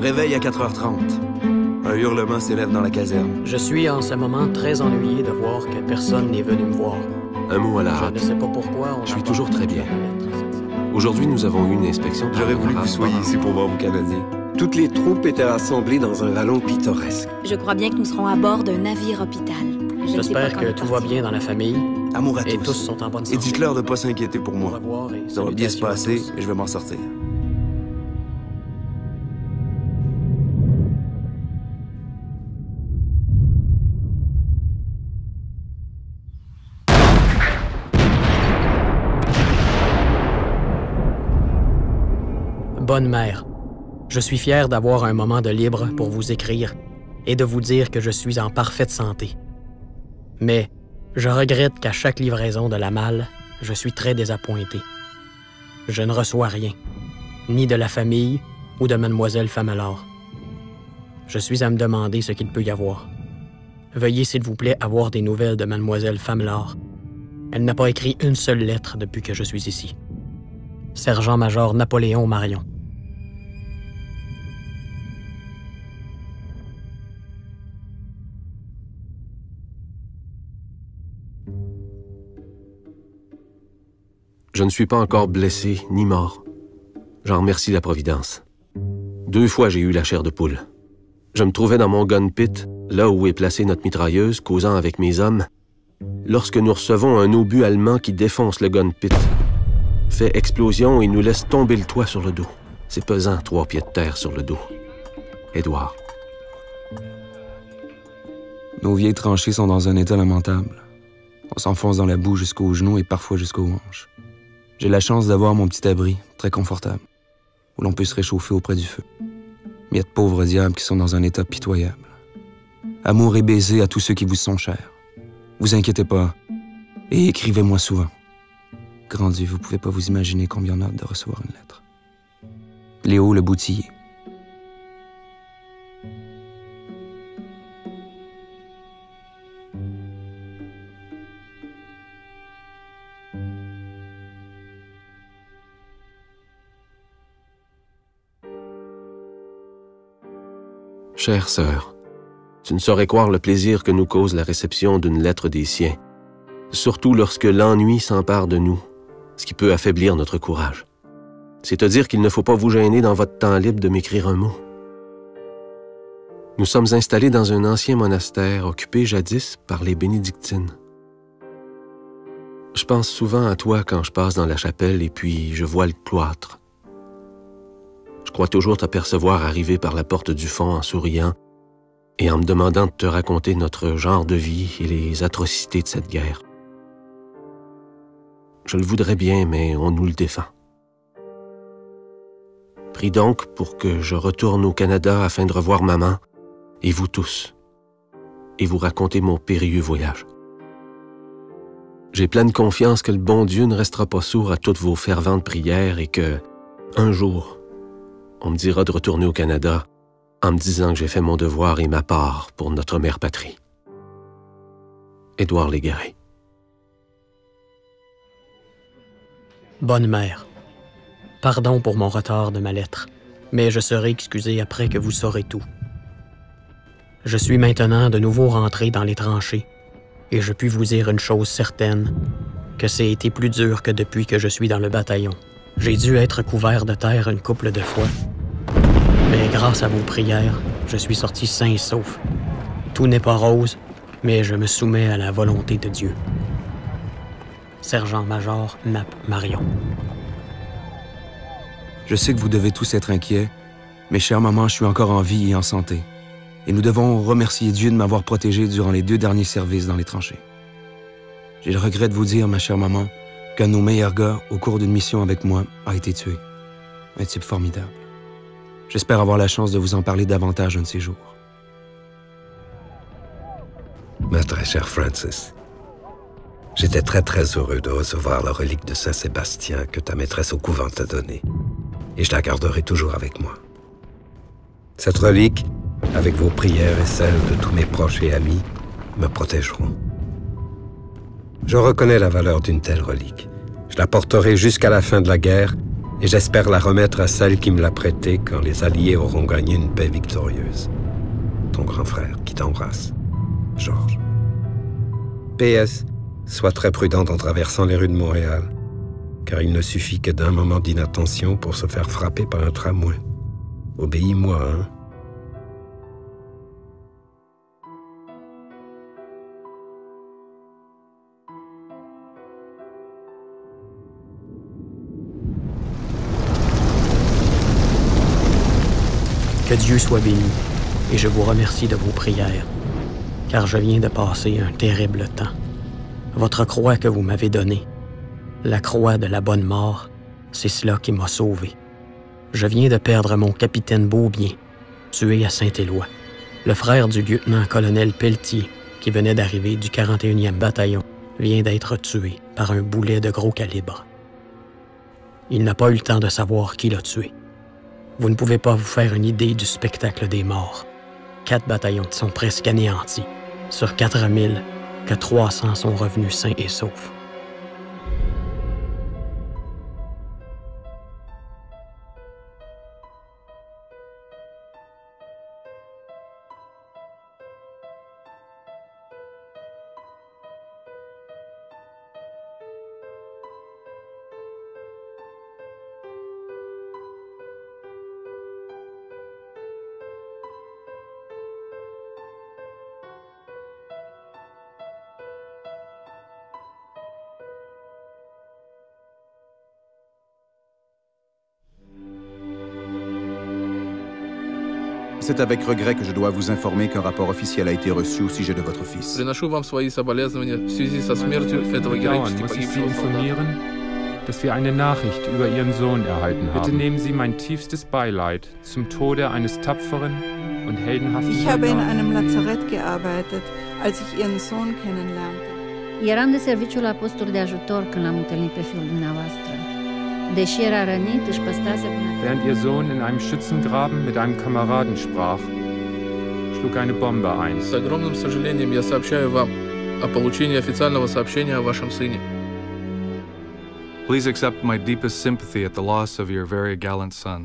Réveil à 4h30. Un hurlement s'élève dans la caserne. Je suis en ce moment très ennuyé de voir que personne n'est venu me voir. Un mot à la rate. Je ne sais pas pourquoi. Je suis toujours très bien. Aujourd'hui, nous avons eu une inspection. J'aurais voulu que vous soyez ici pour voir vos Canadiens. Toutes les troupes étaient rassemblées dans un vallon pittoresque. Je crois bien que nous serons à bord d'un navire hôpital. J'espère que tout va bien dans la famille. Amour à et tous. tous sont en bonne santé. Et dites-leur de ne pas s'inquiéter pour moi. Au revoir et Ça va bien se salutations à passer tous. et je vais m'en sortir. Bonne mère, je suis fier d'avoir un moment de libre pour vous écrire et de vous dire que je suis en parfaite santé. Mais je regrette qu'à chaque livraison de la malle, je suis très désappointé. Je ne reçois rien, ni de la famille ou de mademoiselle Famelard. Je suis à me demander ce qu'il peut y avoir. Veuillez s'il vous plaît avoir des nouvelles de mademoiselle Famelard. Elle n'a pas écrit une seule lettre depuis que je suis ici. Sergent-major Napoléon Marion. Je ne suis pas encore blessé ni mort. J'en remercie la Providence. 2 fois, j'ai eu la chair de poule. Je me trouvais dans mon gun pit, là où est placée notre mitrailleuse, causant avec mes hommes, lorsque nous recevons un obus allemand qui défonce le gun pit, fait explosion et nous laisse tomber le toit sur le dos. C'est pesant, 3 pieds de terre sur le dos. Édouard. Nos vieilles tranchées sont dans un état lamentable. On s'enfonce dans la boue jusqu'aux genoux et parfois jusqu'aux hanches. J'ai la chance d'avoir mon petit abri, très confortable, où l'on peut se réchauffer auprès du feu. Mais il y a de pauvres diables qui sont dans un état pitoyable. Amour et baiser à tous ceux qui vous sont chers. Vous inquiétez pas, et écrivez-moi souvent. Grand Dieu, vous pouvez pas vous imaginer combien on a hâte de recevoir une lettre. Léo le Boutillier. Chère sœur, tu ne saurais croire le plaisir que nous cause la réception d'une lettre des siens, surtout lorsque l'ennui s'empare de nous, ce qui peut affaiblir notre courage. C'est à dire qu'il ne faut pas vous gêner dans votre temps libre de m'écrire un mot. Nous sommes installés dans un ancien monastère occupé jadis par les bénédictines. Je pense souvent à toi quand je passe dans la chapelle et puis je vois le cloître. Je crois toujours t'apercevoir arriver par la porte du fond en souriant et en me demandant de te raconter notre genre de vie et les atrocités de cette guerre. Je le voudrais bien, mais on nous le défend. Prie donc pour que je retourne au Canada afin de revoir maman et vous tous, et vous raconter mon périlleux voyage. J'ai pleine confiance que le bon Dieu ne restera pas sourd à toutes vos ferventes prières et que, un jour, on me dira de retourner au Canada en me disant que j'ai fait mon devoir et ma part pour notre mère patrie. Édouard Légaré. Bonne mère, pardon pour mon retard de ma lettre, mais je serai excusé après que vous saurez tout. Je suis maintenant de nouveau rentré dans les tranchées, et je puis vous dire une chose certaine, que c'est été plus dur que depuis que je suis dans le bataillon. J'ai dû être couvert de terre une couple de fois, mais grâce à vos prières, je suis sorti sain et sauf. Tout n'est pas rose, mais je me soumets à la volonté de Dieu. Sergent-major Nap Marion. Je sais que vous devez tous être inquiets, mais chère maman, je suis encore en vie et en santé. Et nous devons remercier Dieu de m'avoir protégé durant les 2 derniers services dans les tranchées. J'ai le regret de vous dire, ma chère maman, qu'un de nos meilleurs gars, au cours d'une mission avec moi, a été tué. Un type formidable. J'espère avoir la chance de vous en parler davantage un de ces jours. Ma très chère Frances, j'étais très heureux de recevoir la relique de Saint-Sébastien que ta maîtresse au couvent t'a donnée, et je la garderai toujours avec moi. Cette relique, avec vos prières et celles de tous mes proches et amis, me protégeront. Je reconnais la valeur d'une telle relique. Je la porterai jusqu'à la fin de la guerre Et j'espère la remettre à celle qui me l'a prêtée quand les Alliés auront gagné une paix victorieuse. Ton grand frère qui t'embrasse, Georges. PS, sois très prudente en traversant les rues de Montréal, car il ne suffit que d'un moment d'inattention pour se faire frapper par un tramway. Obéis-moi, hein? Que Dieu soit béni, et je vous remercie de vos prières, car je viens de passer un terrible temps. Votre croix que vous m'avez donnée, la croix de la bonne mort, c'est cela qui m'a sauvé. Je viens de perdre mon capitaine Beaubien, tué à Saint-Éloi, le frère du lieutenant-colonel Pelletier, qui venait d'arriver du 41e bataillon, vient d'être tué par un boulet de gros calibre. Il n'a pas eu le temps de savoir qui l'a tué. Vous ne pouvez pas vous faire une idée du spectacle des morts. 4 bataillons sont presque anéantis. Sur 4000, que 300 sont revenus sains et saufs. C'est avec regret que je dois vous informer qu'un rapport officiel a été reçu au sujet de votre fils. Приношу вам свои соболезнования в связи со смертью этого героически погибшего солдата. Dass wir eine Nachricht über Ihren Sohn erhalten haben. Bitte nehmen Sie mein tiefstes Beileid zum Tode eines tapferen und heldenhaften Ich habe in einem Lazarett gearbeitet, als ich Ihren Sohn kennenlernte. Eram de serviciu la posturi de ajutor când l-am întâlnit pe fiul dumneavoastră. Deși era rănit, își păstrase bunătatea. Während Ihr Sohn in einem Schützengraben mit einem Kameraden sprach, schlug eine Bombe ein. С огромным сожалением я сообщаю вам о получении официального сообщения о вашем сыне. Please accept my deepest sympathy at the loss of your very gallant son.